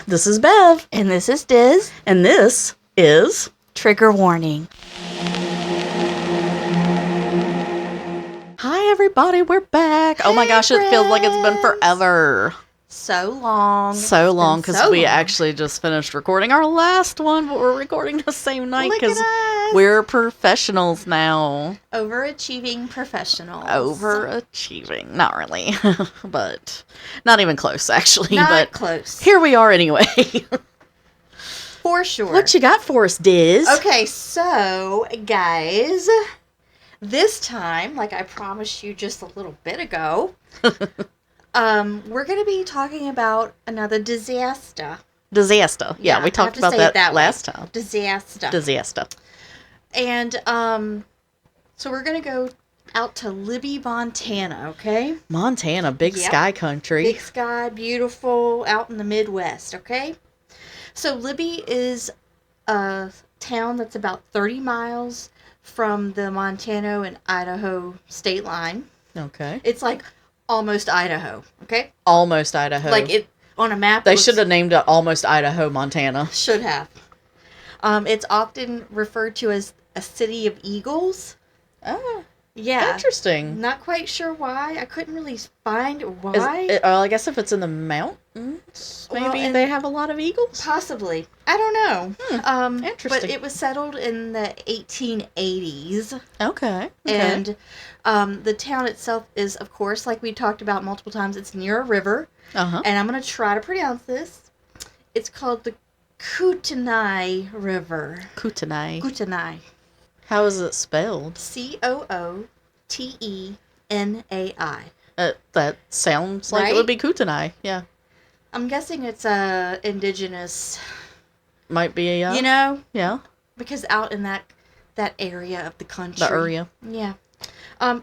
This is Bev. And this is Diz. And this is... Trigger warning. Hi, everybody. We're back. Oh my gosh, it feels like it's been forever. So long. So long, because we actually just finished recording our last one, but we're recording the same night because we're professionals now. Overachieving professionals. Overachieving. Not really. But not even close, actually. Not close. Here we are anyway. For sure. What you got for us, Diz? Okay, so, guys, this time, like I promised you just a little bit ago, we're going to be talking about another disaster. Disaster. Yeah, we talked about that last time. Disaster. And, so we're going to go out to Libby, Montana, okay? Montana, big sky country. Big sky, beautiful, out in the Midwest, okay? So Libby is a town that's about 30 miles from the Montana and Idaho state line. Okay. It's like almost Idaho, okay? Almost Idaho. Like it on a map. They should have named it Almost Idaho, Montana. Should have. It's often referred to as a city of eagles. Oh. Yeah. Interesting. Not quite sure why. I couldn't really find why. I guess if it's in the mountains, maybe they have a lot of eagles? Possibly. I don't know. Interesting. But it was settled in the 1880s. Okay. And the town itself is, of course, like we talked about multiple times, it's near a river. Uh-huh. And I'm going to try to pronounce this. It's called the Kootenai River. Kootenai. How is it spelled? Cootenai. That sounds like it would be Kootenai. Yeah. I'm guessing it's indigenous. Might be a... You know? Yeah. Because out in that area of the country. The area. Yeah.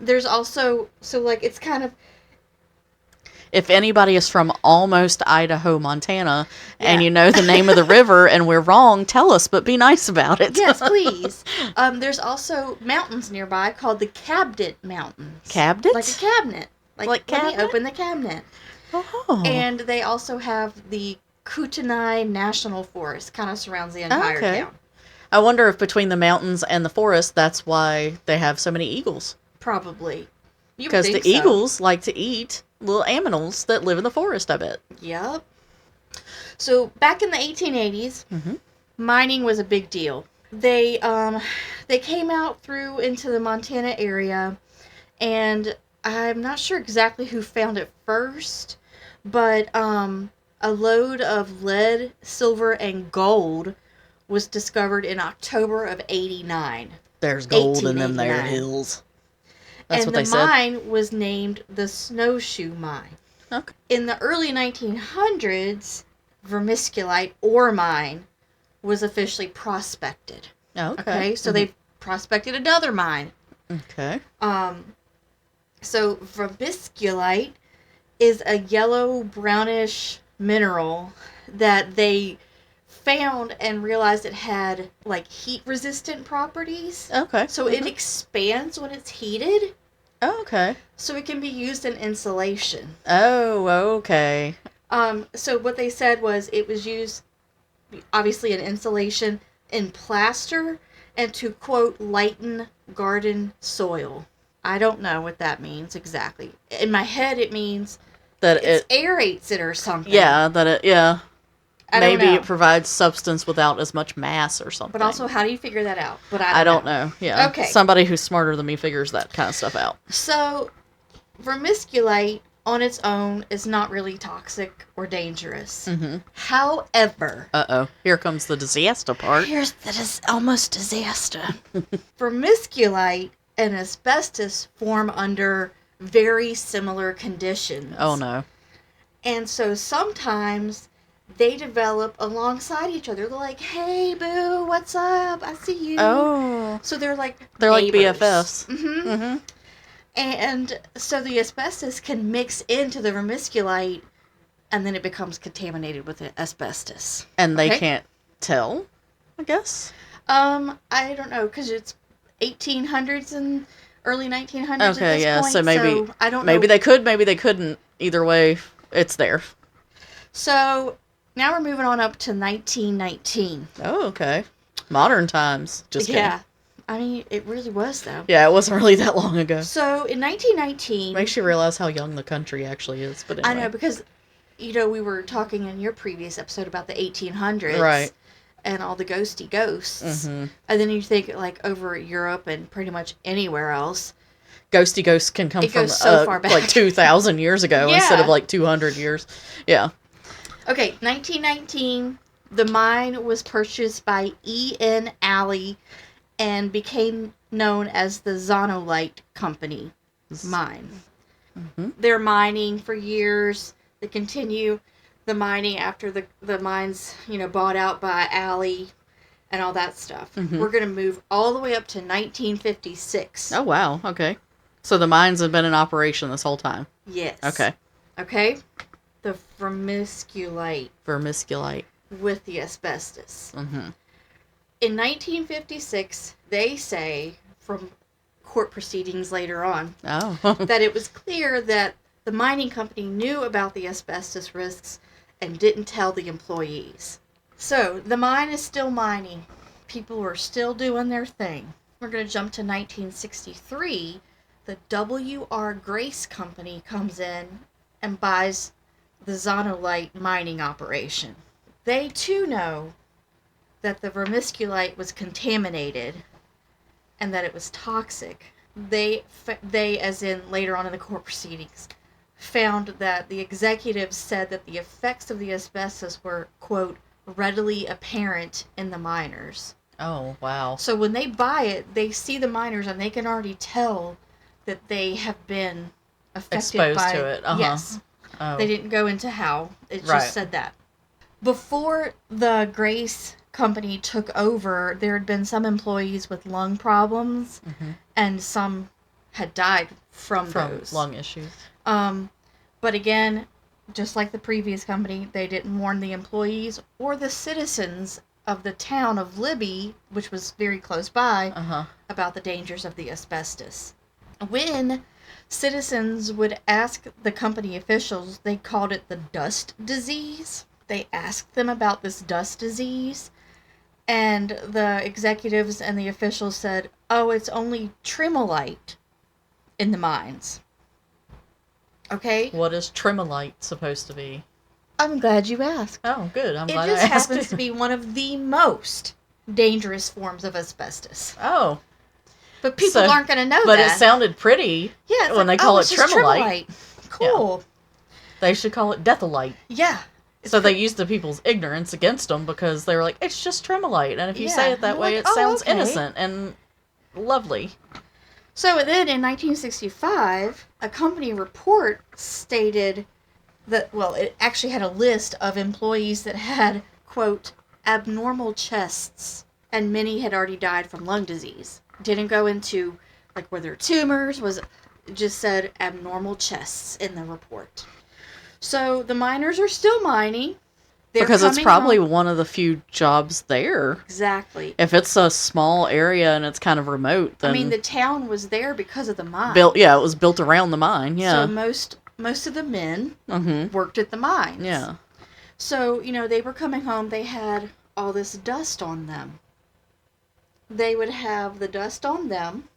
There's also... So, like, it's kind of... If anybody is from almost Idaho, Montana, and you know the name of the river and we're wrong, tell us, but be nice about it. Yes, please. There's also mountains nearby called the Cabinet Mountains. Cabinets? Like a cabinet. Like when you open the cabinet. Oh. And they also have the Kootenai National Forest. Kind of surrounds the entire town. I wonder if between the mountains and the forest, that's why they have so many eagles. Probably. Because the eagles like to eat little animals that live in the forest, I bet. Yep. So back in the 1880s, mining was a big deal. They came out through into the Montana area, and I'm not sure exactly who found it first, but a load of lead, silver, and gold was discovered in October of 89. There's gold in them there hills. That's what they said. And the mine was named the Snowshoe Mine. Okay. In the early 1900s, vermisculite ore mine was officially prospected. Okay. So they prospected another mine. Okay. So vermisculite is a yellow brownish mineral that they found and realized it had like heat resistant properties. Okay. So it expands when it's heated. Oh, okay. So it can be used in insulation. Oh, okay. So what they said was it was used obviously in insulation, in plaster, and to quote lighten garden soil. I don't know what that means exactly. In my head it means that it aerates it or something. Yeah, maybe know. it provides substance without as much mass or something. But also, how do you figure that out? But I don't know. Yeah. Okay. Somebody who's smarter than me figures that kind of stuff out. So, vermisculite on its own is not really toxic or dangerous. Mm-hmm. However... Here comes the disaster part. Here's the almost disaster. Vermisculite and asbestos form under very similar conditions. Oh, no. And so sometimes they develop alongside each other. They're like, hey, boo, what's up? I see you. Oh. So they're like like neighbors. BFFs. Mm-hmm. Mm-hmm. And so the asbestos can mix into the vermisculite, and then it becomes contaminated with the asbestos. And they can't tell, I guess? I don't know, because it's 1800s and early 1900s at this point, so maybe I don't know. Maybe they could, maybe they couldn't. Either way, it's there. So Now we're moving on up to 1919. Oh, okay. Modern times. Just kidding. Yeah. I mean, it really was, though. Yeah, it wasn't really that long ago. So, in 1919... Makes you realize how young the country actually is, but anyway. I know, because, we were talking in your previous episode about the 1800s. Right. And all the ghosty ghosts. Mm-hmm. And then you think, like, over Europe and pretty much anywhere else. Ghosty ghosts can come from so far back. like 2,000 years ago instead of like 200 years. Yeah. Okay, 1919, the mine was purchased by E.N. Alley and became known as the Zonolite Company mine. Mm-hmm. They're mining for years. They continue the mining after the mines, bought out by Alley and all that stuff. Mm-hmm. We're going to move all the way up to 1956. Oh, wow. Okay. So the mines have been in operation this whole time. Yes. Okay. The vermisculite. With the asbestos. Mm-hmm. In 1956, they say, from court proceedings later on, that it was clear that the mining company knew about the asbestos risks and didn't tell the employees. So, the mine is still mining. People are still doing their thing. We're going to jump to 1963. The W.R. Grace Company comes in and buys the Zonolite mining operation. They, too, know that the vermisculite was contaminated and that it was toxic. They, as in later on in the court proceedings, found that the executives said that the effects of the asbestos were, quote, readily apparent in the miners. Oh, wow. So when they buy it, they see the miners and they can already tell that they have been affected exposed by to it. Yes. Oh. They didn't go into how. It just said that. Before the Grace Company took over, there had been some employees with lung problems, and some had died from those lung issues. But again, just like the previous company, they didn't warn the employees or the citizens of the town of Libby, which was very close by, about the dangers of the asbestos. When citizens would ask the company officials, they called it the dust disease. They asked them about this dust disease, and the executives and the officials said, oh, it's only tremolite in the mines. Okay? What is tremolite supposed to be? I'm glad you asked. Oh, good. I'm glad I asked. It just happens too. to be one of the most dangerous forms of asbestos. Oh. But people aren't going to know but that. But it sounded pretty when they call it tremolite. Cool. Yeah. They should call it deatholite. Yeah. So they used the people's ignorance against them because they were like, it's just tremolite. And if you say it that way, it sounds innocent and lovely. So then in 1965, a company report stated that, it actually had a list of employees that had, quote, abnormal chests, and many had already died from lung disease. Didn't go into, were there tumors, just said abnormal chests in the report. So the miners are still mining. Because it's probably one of the few jobs there. Exactly. If it's a small area and it's kind of remote, then... I mean, the town was there because of the mine. It was built around the mine, yeah. So most of the men worked at the mines. Yeah. So, they were coming home, they had all this dust on them. They would have the dust on them.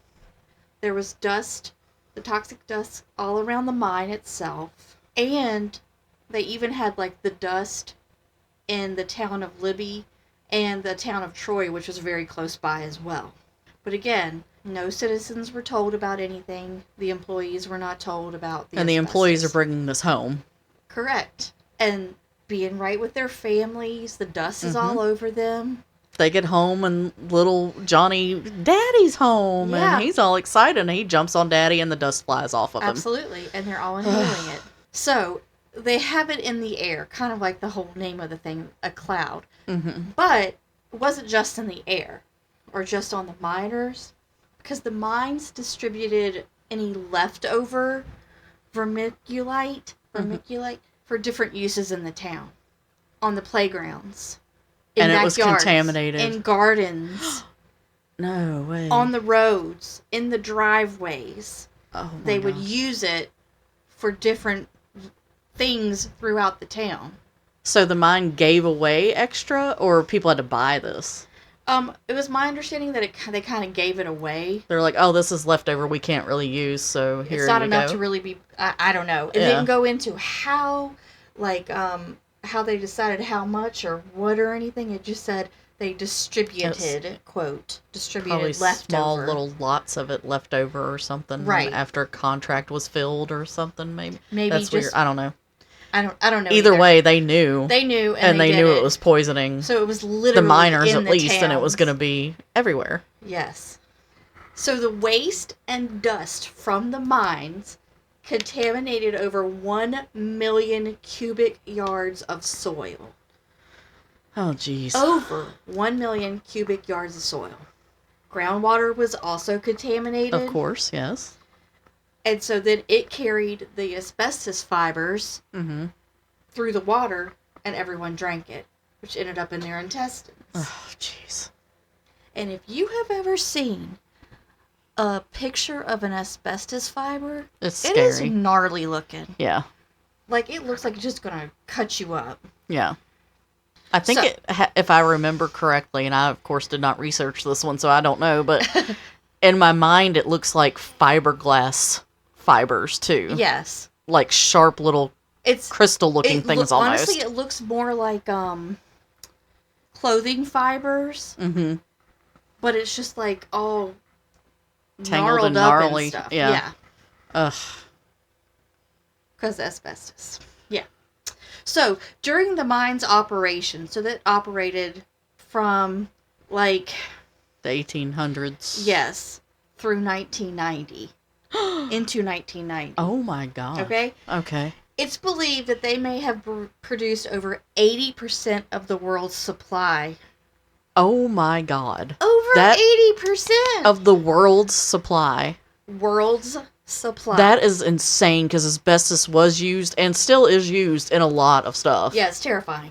There was dust, the toxic dust, all around the mine itself. And they even had, the dust in the town of Libby and the town of Troy, which was very close by as well. But again, no citizens were told about anything. The employees were not told about the And the asbestos. employees are bringing this home. Correct. And being right with their families, the dust is all over them. They get home and little Johnny, Daddy's home, and he's all excited, and he jumps on Daddy and the dust flies off of him. Absolutely, and they're all inhaling it. So, they have it in the air, kind of like the whole name of the thing, a cloud. But it wasn't just in the air, or just on the miners, because the mines distributed any leftover vermiculite for different uses in the town, on the playgrounds, in and backyards, it was contaminated. in gardens. No way. On the roads, in the driveways. Oh, they would use it for different things throughout the town. So the mine gave away extra, or people had to buy this? It was my understanding that they kind of gave it away. They're like, oh, this is leftover we can't really use, so here you go. It's not enough to really be... I don't know. It didn't go into how, like, how they decided how much or what or anything. It just said they distributed, quote, distributed leftover. Small little lots of it left over or something. Right. After a contract was filled or something, maybe. Maybe that's just, weird. I don't know. I don't know. Either way, they knew. They knew, and they knew it was poisoning. So it was literally the miners in at the least, towns. And it was going to be everywhere. Yes. So the waste and dust from the mines contaminated over 1 million cubic yards of soil. Oh, jeez. Over 1 million cubic yards of soil. Groundwater was also contaminated. Of course, yes. And so then it carried the asbestos fibers through the water, and everyone drank it, which ended up in their intestines. Oh, jeez. And if you have ever seen a picture of an asbestos fiber, it's scary. It is gnarly looking. Yeah. Like, it looks like it's just going to cut you up. Yeah. I think if I remember correctly, and I, of course, did not research this one, so I don't know, but in my mind, it looks like fiberglass fibers, too. Yes. Like sharp little crystal-looking things almost. Honestly, it looks more like clothing fibers. Mm-hmm. But it's just like all tangled and gnarly. And stuff. Yeah. Ugh. Because asbestos. Yeah. So, during the mine's operation, so that operated from, like... the 1800s. Yes. Through 1990. Into 1990. Oh my god. Okay? Okay. It's believed that they may have produced over 80% of the world's supply. Oh my god. Over 80%! Of the world's supply. World's supply. That is insane, because asbestos was used, and still is used, in a lot of stuff. Yeah, it's terrifying.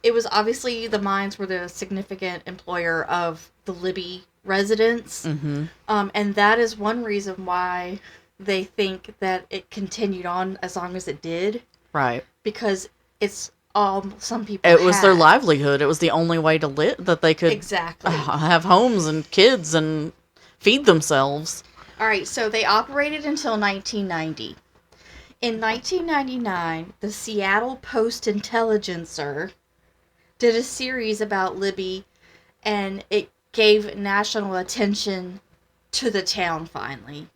It was obviously, the mines were the significant employer of the Libby residents. Mm-hmm. And that is one reason why they think that it continued on as long as it did. Right. Because it's all some people It was their livelihood. It was the only way to live, that they could have homes and kids and feed themselves. All right, so they operated until 1990. In 1999, the Seattle Post-Intelligencer did a series about Libby, and it gave national attention to the town finally.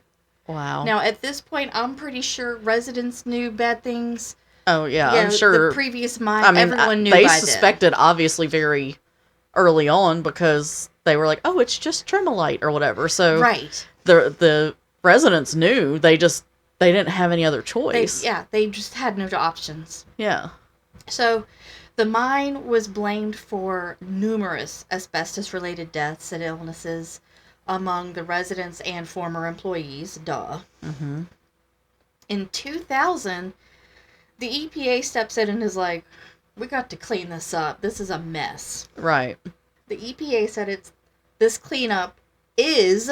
Wow. Now, at this point, I'm pretty sure residents knew bad things. Oh, yeah, I'm sure. The previous mine, everyone knew by then. They suspected, obviously, very early on, because they were like, oh, it's just tremolite or whatever. So right. The residents knew. They didn't have any other choice. They just had no options. Yeah. So, the mine was blamed for numerous asbestos-related deaths and illnesses among the residents and former employees. Duh. Mm-hmm. In 2000, the EPA steps in and is like, we got to clean this up. This is a mess. Right. The EPA said this cleanup is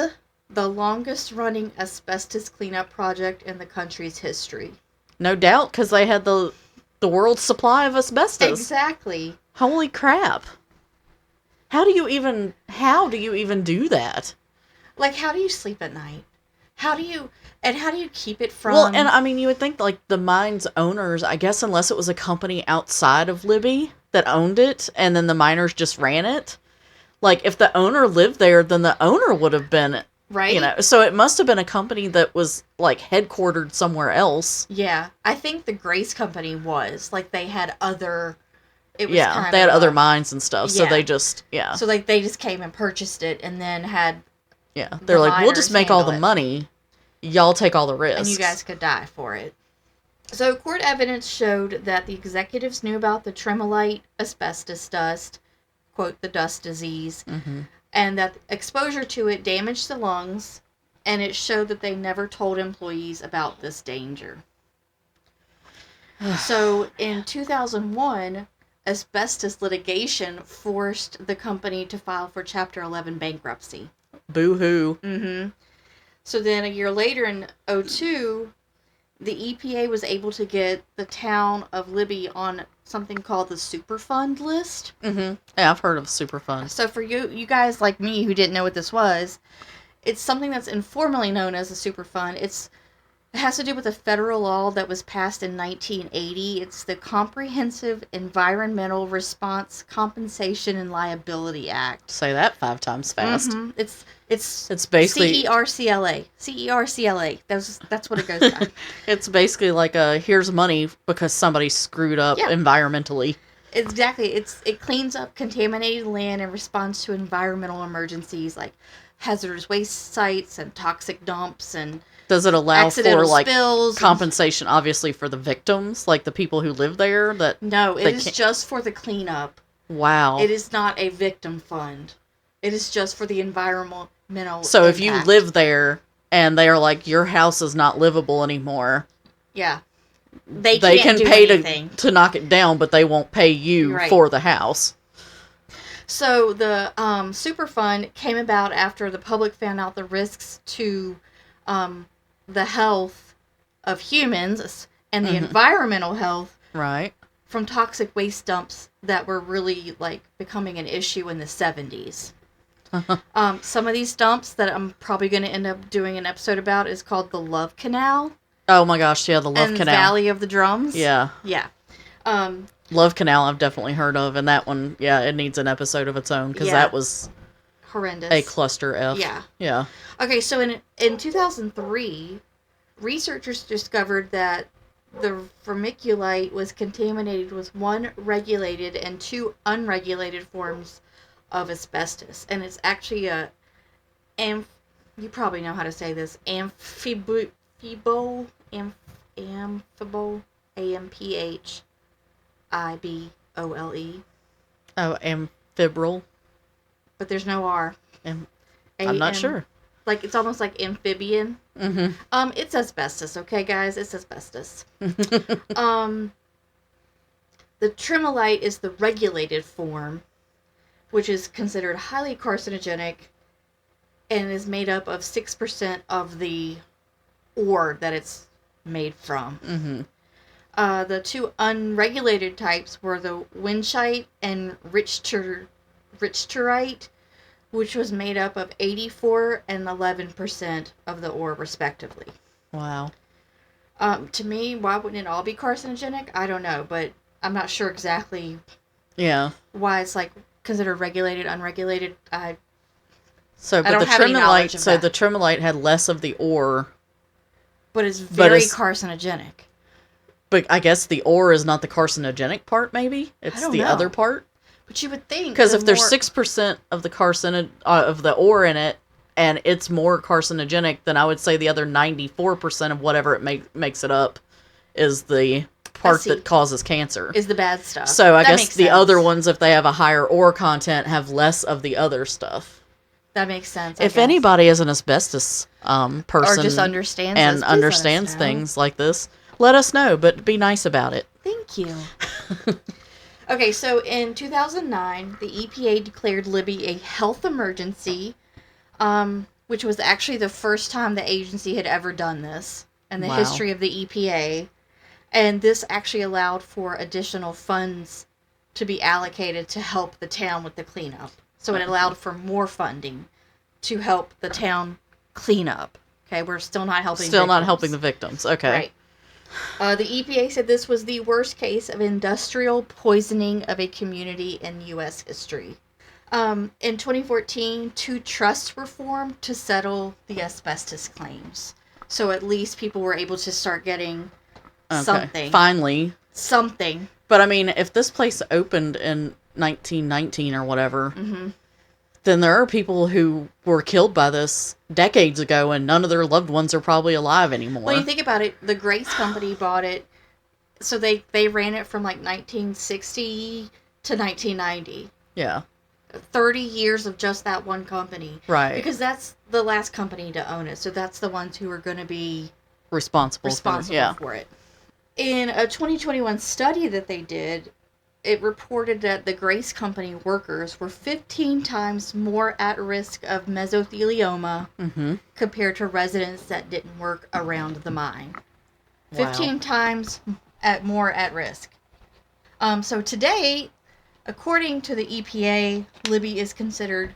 the longest-running asbestos cleanup project in the country's history. No doubt, because they had the world's supply of asbestos. Exactly. Holy crap. How do you even do that? Like, how do you sleep at night? How do you keep it from... Well, and I mean, you would think, like, the mine's owners, I guess unless it was a company outside of Libby that owned it, and then the miners just ran it. Like, if the owner lived there, then the owner would have been... Right. You know, so it must have been a company that was, like, headquartered somewhere else. Yeah. I think the Grace Company was. Like, they had other... It was they had other mines and stuff, so they just... Yeah. So, like, they just came and purchased it, and then had... Yeah. They're like, we'll just make all the money. Y'all take all the risks. And you guys could die for it. So, court evidence showed that the executives knew about the tremolite asbestos dust, quote, the dust disease, and that exposure to it damaged the lungs, and it showed that they never told employees about this danger. So, in 2001, asbestos litigation forced the company to file for Chapter 11 bankruptcy. Boo-hoo. Mm-hmm. So then a year later in 2002, the EPA was able to get the town of Libby on something called the Superfund list. Mm-hmm. Yeah, I've heard of Superfund. So for you guys like me who didn't know what this was, it's something that's informally known as a Superfund. It has to do with a federal law that was passed in 1980. It's the Comprehensive Environmental Response Compensation and Liability Act. Say that 5 times fast. Mm-hmm. It's basically CERCLA. CERCLA. That's what it goes by. It's basically like here's money because somebody screwed up environmentally. Exactly. It cleans up contaminated land and responds to environmental emergencies like hazardous waste sites and toxic dumps and does it allow for like spills compensation obviously for the victims, like the people who live there No, it is just for the cleanup. Wow. It is not a victim fund. It is just for the environmental So impact. if you live there and they're like your house is not livable anymore. Yeah. They can't can pay anything. to knock it down, but they won't pay you for the house. So the Superfund came about after the public found out the risks to the health of humans and the environmental health from toxic waste dumps that were really like becoming an issue in the 70s. Some of these dumps that I'm probably going to end up doing an episode about is called the Love Canal. Oh my gosh, yeah, the Love Canal. Valley of the Drums. Yeah. Yeah. Love Canal I've definitely heard of, and that one, yeah, it needs an episode of its own, because that was horrendous. A cluster F. Yeah. Yeah. Okay, so in 2003, researchers discovered that the vermiculite was contaminated with 1 regulated and 2 unregulated forms of asbestos. And it's actually you probably know how to say this, amphibole, AMPHIBOLE. Oh, amphibril. But there's no R. I'm not sure. Like, it's almost like amphibian. Mm-hmm. It's asbestos, okay, guys? It's asbestos. The tremolite is the regulated form, which is considered highly carcinogenic and is made up of 6% of the ore that it's made from. Mm-hmm. The 2 unregulated types were the windshite and richterite, which was made up of 84 and 11% of the ore, respectively. Wow. To me, why wouldn't it all be carcinogenic? I don't know, but I'm not sure exactly why it's like considered regulated, unregulated. The tremolite had less of the ore. But it's very carcinogenic. But I guess the ore is not the carcinogenic part, maybe? It's the other part? But you would think... Because if there's 6% of the of the ore in it, and it's more carcinogenic, then I would say the other 94% of whatever it makes it up is the part that causes cancer. Is the bad stuff. So I guess the other ones, if they have a higher ore content, have less of the other stuff. That makes sense. If anybody is an asbestos person or just understands things like this, let us know, but be nice about it. Thank you. Okay, so in 2009, the EPA declared Libby a health emergency, which was actually the first time the agency had ever done this in the history of the EPA. And this actually allowed for additional funds to be allocated to help the town with the cleanup. So it allowed for more funding to help the town clean up. Okay, we're still not helping not helping the victims. Okay. Right. The EPA said this was the worst case of industrial poisoning of a community in U.S. history. In 2014, 2 trusts were formed to settle the asbestos claims. So at least people were able to start getting something. Finally. Something. But I mean, if this place opened in 1919 or whatever, then there are people who were killed by this decades ago and none of their loved ones are probably alive anymore. Well, you think about it, the Grace Company bought it, so they ran it from like 1960 to 1990. Yeah. 30 years of just that one company. Right. Because that's the last company to own it, so that's the ones who are going to be responsible for it. In a 2021 study that they did, it reported that the Grace Company workers were 15 times more at risk of mesothelioma compared to residents that didn't work around the mine. 15 times more at risk. So today, according to the EPA, Libby is considered,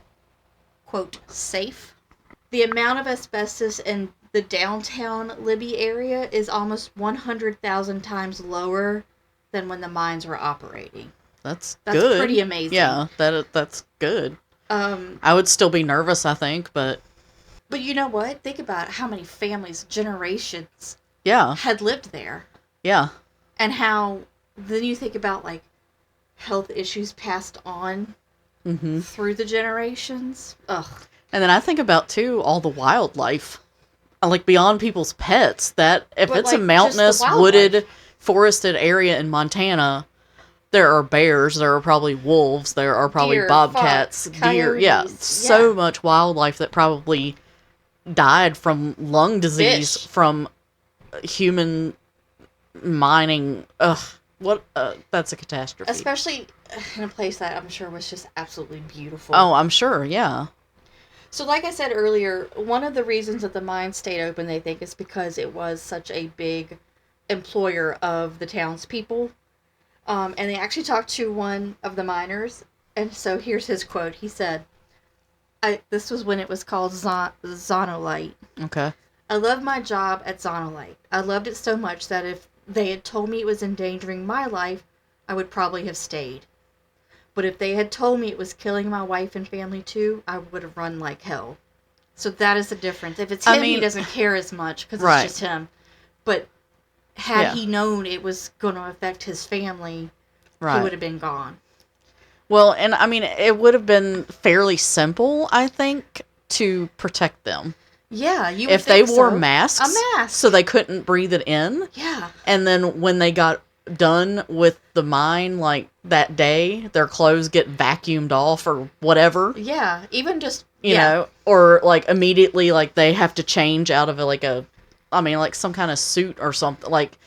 quote, safe. The amount of asbestos in the downtown Libby area is almost 100,000 times lower than when the mines were operating. That's good. That's pretty amazing. Yeah, that's good. I would still be nervous, I think, but... But you know what? Think about how many families, generations, yeah, had lived there. Yeah. And how, then you think about, like, health issues passed on through the generations. Ugh. And then I think about, too, all the wildlife. Like, beyond people's pets, that if it's a mountainous, wooded, forested area in Montana, there are bears, there are probably wolves, there are probably deer, bobcats, fox, deer. Yeah, so much wildlife that probably died from lung disease from human mining. Ugh, what? That's a catastrophe. Especially in a place that I'm sure was just absolutely beautiful. Oh, I'm sure, yeah. So like I said earlier, one of the reasons that the mine stayed open, they think, is because it was such a big employer of the townspeople. And they actually talked to one of the miners, and so here's his quote. He said, this was when it was called Zonolite. Okay. I loved my job at Zonolite. I loved it so much that if they had told me it was endangering my life, I would probably have stayed. But if they had told me it was killing my wife and family too, I would have run like hell. So that is the difference. If it's him, he doesn't care as much because it's just him. But had he known it was going to affect his family, he would have been gone. Well, and I mean, it would have been fairly simple, I think, to protect them. Yeah, you would if they wore masks, a mask, so they couldn't breathe it in. Yeah. And then when they got done with the mine, like that day, their clothes get vacuumed off or whatever. Yeah, even just you know, or like immediately, like they have to change out of like some kind of suit or something. Like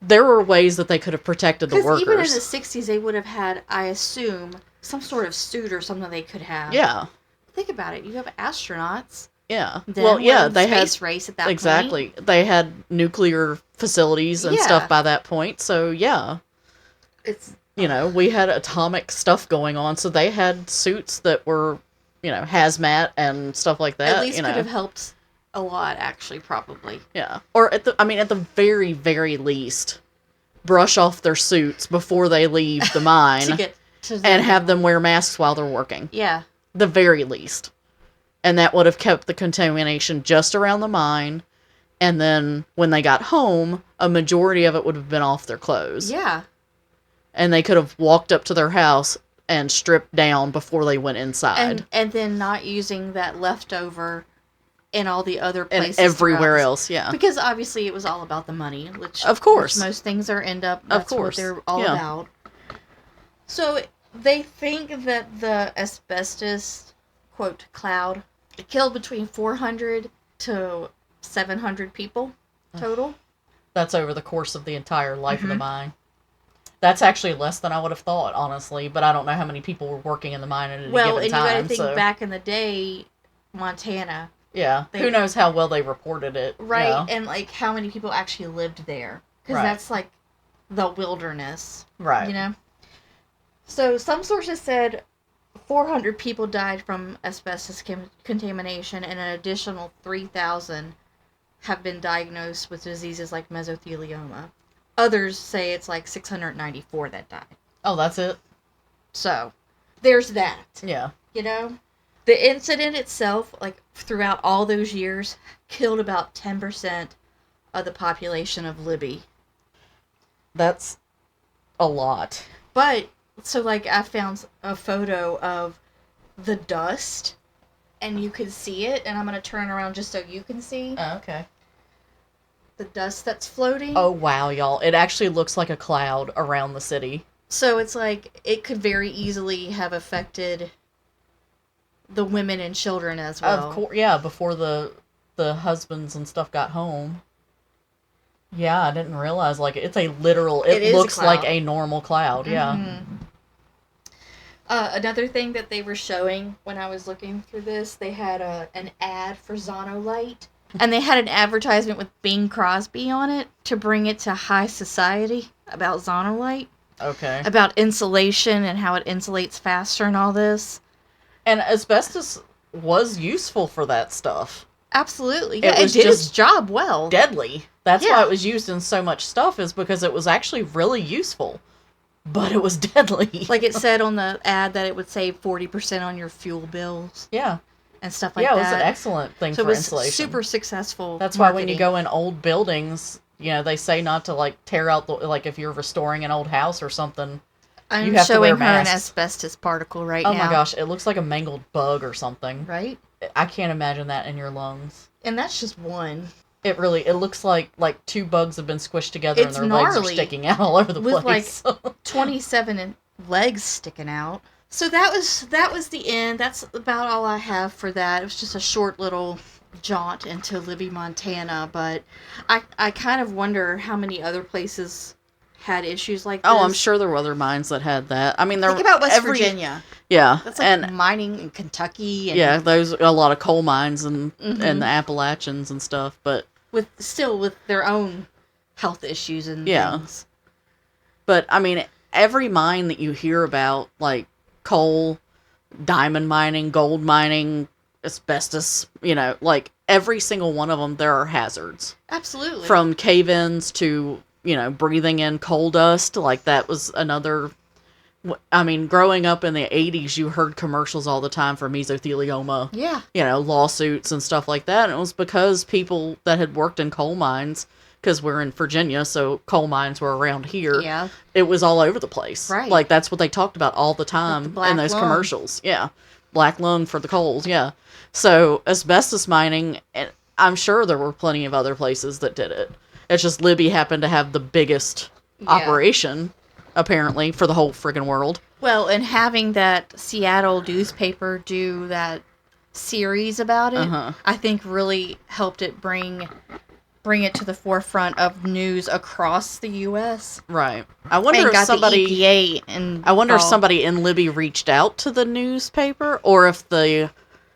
there were ways that they could have protected the workers. Even in the 60s, they would have had, I assume, some sort of suit or something they could have. Yeah. Think about it. You have astronauts. Yeah. They had space race at that point. Exactly. They had nuclear facilities and stuff by that point. So yeah, it's we had atomic stuff going on. So they had suits that were hazmat and stuff like that. At least could have helped a lot, actually, probably. Yeah. Or at the very, very least, brush off their suits before they leave the mine and have them wear masks while they're working. Yeah. The very least. And that would have kept the contamination just around the mine. And then when they got home, a majority of it would have been off their clothes. Yeah. And they could have walked up to their house and stripped down before they went inside. And then not using that leftover in all the other places. And everywhere else, yeah. Because obviously it was all about the money. Which, of course. Which most things that's what they're all about. So they think that the asbestos, quote, cloud, killed between 400 to 700 people total. That's over the course of the entire life of the mine. That's actually less than I would have thought, honestly. But I don't know how many people were working in the mine at any given time. Well, and you got to think back in the day, Montana. Yeah. Who knows how well they reported it. Right. And like how many people actually lived there. Because that's like the wilderness. Right. So some sources said 400 people died from asbestos contamination, and an additional 3,000 have been diagnosed with diseases like mesothelioma. Others say it's like 694 that died. Oh, that's it? So, there's that. Yeah. The incident itself, like throughout all those years, killed about 10% of the population of Libby. That's a lot. But, so like I found a photo of the dust, and you could see it, and I'm going to turn around just so you can see. Oh, okay. The dust that's floating. Oh, wow, y'all. It actually looks like a cloud around the city. So it's like, it could very easily have affected the women and children as well. Of course, yeah, before the husbands and stuff got home. Yeah, I didn't realize, like, it's a literal, it looks like a normal cloud, yeah. Another thing that they were showing when I was looking through this, they had an ad for Zonolite, And they had an advertisement with Bing Crosby on it to bring it to high society about Zonolite. Okay. About insulation and how it insulates faster and all this. And asbestos was useful for that stuff. Absolutely. Yeah, it did its job well. Deadly. That's why it was used in so much stuff, is because it was actually really useful. But it was deadly. Like it said on the ad that it would save 40% on your fuel bills. Yeah. And stuff like that. Yeah, it was an excellent thing for insulation. So it was super successful. That's why when you go in old buildings, you know, they say not to, like, tear out the, like, if you're restoring an old house or something, you have to wear masks. I'm showing her an asbestos particle right now. Oh my gosh, it looks like a mangled bug or something. Right? I can't imagine that in your lungs. And that's just one. It looks like 2 bugs have been squished together and their legs are sticking out all over the place. With like 27 legs sticking out. So that was the end. That's about all I have for that. It was just a short little jaunt into Libby, Montana, but I kind of wonder how many other places had issues like this. Oh, I'm sure there were other mines that had that. I mean, think about West Virginia. Yeah, that's like and mining in Kentucky. And, yeah, there's a lot of coal mines and the Appalachians and stuff, but with their own health issues and things. But I mean, every mine that you hear about, like coal, diamond mining, gold mining, asbestos, you know, like every single one of them, there are hazards. Absolutely. From cave-ins to, you know, breathing in coal dust, like that was another. I mean, growing up in the 80s, you heard commercials all the time for mesothelioma. Yeah. You know, lawsuits and stuff like that. And it was because people that had worked in coal mines, because we're in Virginia, so coal mines were around here. Yeah. It was all over the place. Right. Like, that's what they talked about all the time in those lung. commercials. Yeah. Black lung for the coals, yeah. So, asbestos mining, I'm sure there were plenty of other places that did it. It's just Libby happened to have the biggest operation, apparently, for the whole friggin' world. Well, and having that Seattle newspaper do that series about it, I think really helped it bring it to the forefront of news across the U.S. Right. I wonder if somebody the EPA I wonder if somebody in Libby reached out to the newspaper, or if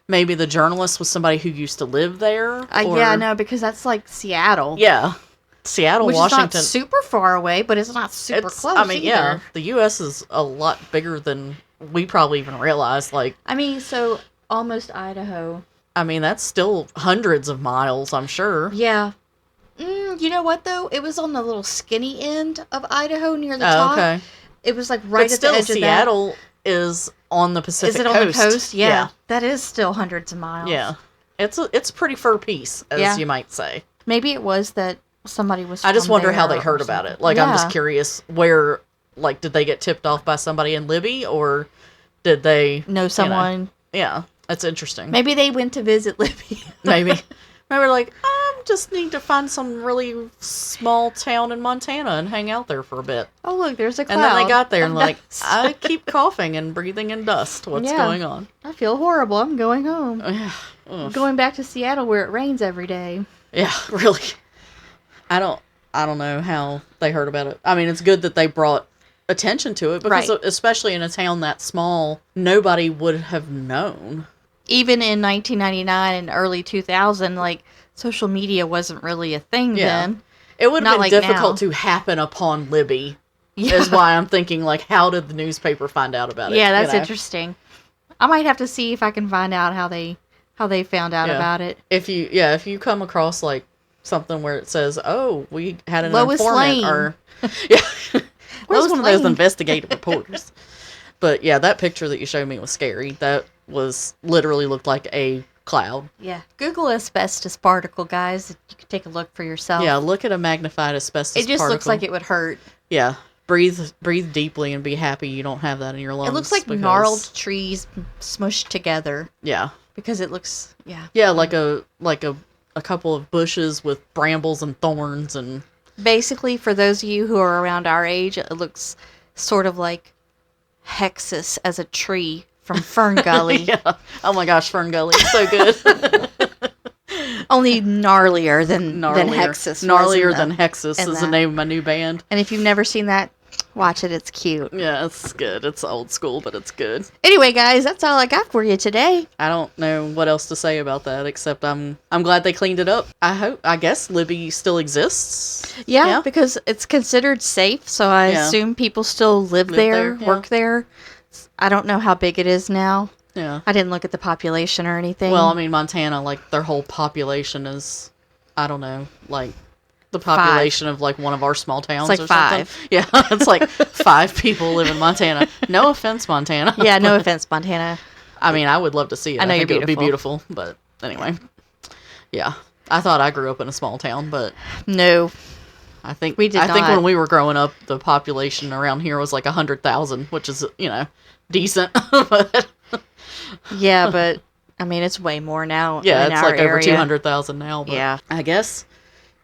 maybe the journalist was somebody who used to live there. Yeah, no, because that's like Seattle. Yeah. Seattle, which Washington. Which is not super far away, but it's not super close I mean, either. yeah, the U.S. is a lot bigger than we probably even realize. Like, I mean, so almost Idaho. I mean, that's still hundreds of miles, I'm sure. Yeah. You know what, though? It was on the little skinny end of Idaho near the top. Okay. It was like right at the edge of that. Seattle is on the Pacific Coast. Is it on the coast? Yeah. That is still hundreds of miles. Yeah. It's pretty fur piece, as you might say. Maybe it was that somebody was I just wonder how they heard about it. Like, I'm just curious where, like, did they get tipped off by somebody in Libby, or did they know someone? You know, yeah, that's interesting. Maybe they went to visit Libby. Maybe like, I just need to find some really small town in Montana and hang out there for a bit. Oh, look, there's a cloud. And then they got there and like, I keep coughing and breathing in dust. What's going on? I feel horrible. I'm going home. I'm going back to Seattle where it rains every day. Yeah, really. I don't know how they heard about it. I mean, it's good that they brought attention to it, because especially in a town that small, nobody would have known. Even in 1999 and early 2000, like, social media wasn't really a thing then. It would have been difficult to happen upon Libby, is why I'm thinking, like, how did the newspaper find out about it? Yeah, that's interesting. I might have to see if I can find out how they found out about it. If you come across, like, something where it says, "Oh, we had an Lois informant," Lane. or Lois one of those investigative reporters. But yeah, that picture that you showed me was scary. That literally looked like a cloud. Yeah, Google asbestos particle, guys. You can take a look for yourself. Yeah, look at a magnified asbestos particle. It just looks like it would hurt. Yeah, breathe deeply and be happy you don't have that in your lungs. It looks like gnarled trees smushed together. Yeah, because it looks like a couple of bushes with brambles and thorns. And basically, for those of you who are around our age, it looks sort of like Hexus as a tree from Fern Gully. Yeah. Oh my gosh, Fern Gully, so good. Only gnarlier than Hexus. Gnarlier than Hexus is the name of my new band. And if you've never seen that, Watch it. It's cute. Yeah, it's good. It's old school, but it's good. Anyway, guys, that's all I got for you today. I don't know what else to say about that except I'm glad they cleaned it up. I guess Libby still exists. Yeah, because it's considered safe, so I assume people still live there, work there. I don't know how big it is now. Yeah. I didn't look at the population or anything. Well, I mean, Montana, like, their whole population is, I don't know, like, the population of, like, one of our small towns it's like or something. 5. Yeah, it's like 5 people live in Montana. No offense, Montana. Yeah, no offense, Montana. I mean, I would love to see it. I know think you're it would be beautiful, but anyway. Yeah. I thought I grew up in a small town, but... No. I think we did I think not. when we were growing up, the population around here was like 100,000, which is, decent. But yeah, but I mean, it's way more now. Yeah, in it's our like over area. 200,000 now. But Yeah. I guess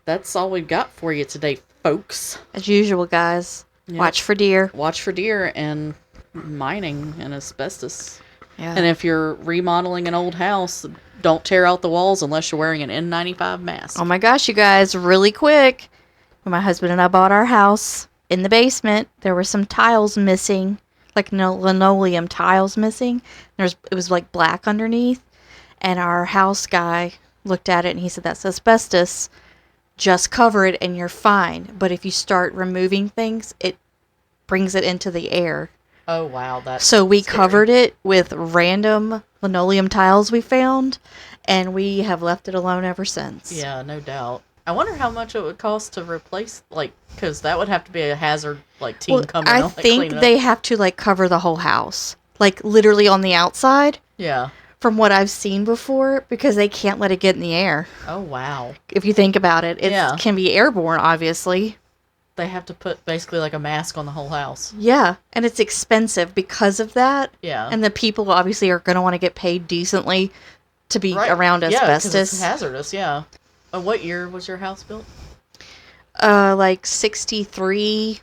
that's all we've got for you today, folks. As usual, guys. Yep. Watch for deer. Watch for deer and mining and asbestos. Yeah. And if you're remodeling an old house, don't tear out the walls unless you're wearing an N95 mask. Oh my gosh, you guys, really quick. When my husband and I bought our house, in the basement, there were some tiles missing. Like linoleum tiles missing. It was like black underneath. And our house guy looked at it and he said, that's asbestos. Just cover it and you're fine. But if you start removing things, it brings it into the air. Oh, wow. That's so we scary. covered it with random linoleum tiles we found. And we have left it alone ever since. Yeah, no doubt. I wonder how much it would cost to replace, like, because that would have to be a hazard, like, team coming in. I think they have to, like, cover the whole house. Like, literally on the outside. Yeah. From what I've seen before, because they can't let it get in the air. Oh, wow. If you think about it, it can be airborne, obviously. They have to put basically like a mask on the whole house. Yeah, and it's expensive because of that. Yeah. And the people obviously are going to want to get paid decently to be around asbestos. Yeah, it's hazardous, yeah. What year was your house built? Like 63.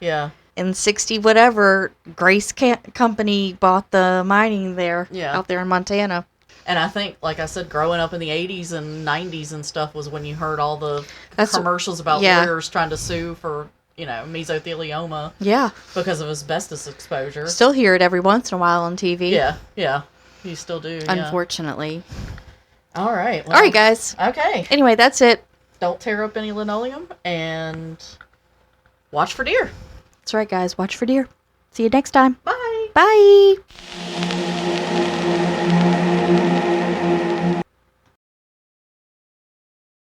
Yeah. In 60 whatever, Grace Company bought the mining there. Yeah. Out there in Montana. And I think, like I said, growing up in the 80s and 90s and stuff was when you heard all the commercials about lawyers trying to sue for, mesothelioma. Yeah. Because of asbestos exposure. Still hear it every once in a while on TV. Yeah, yeah. You still do, Unfortunately. All right. Well, all right, guys. Okay. Anyway, that's it. Don't tear up any linoleum and watch for deer. That's right, guys. Watch for deer. See you next time. Bye. Bye.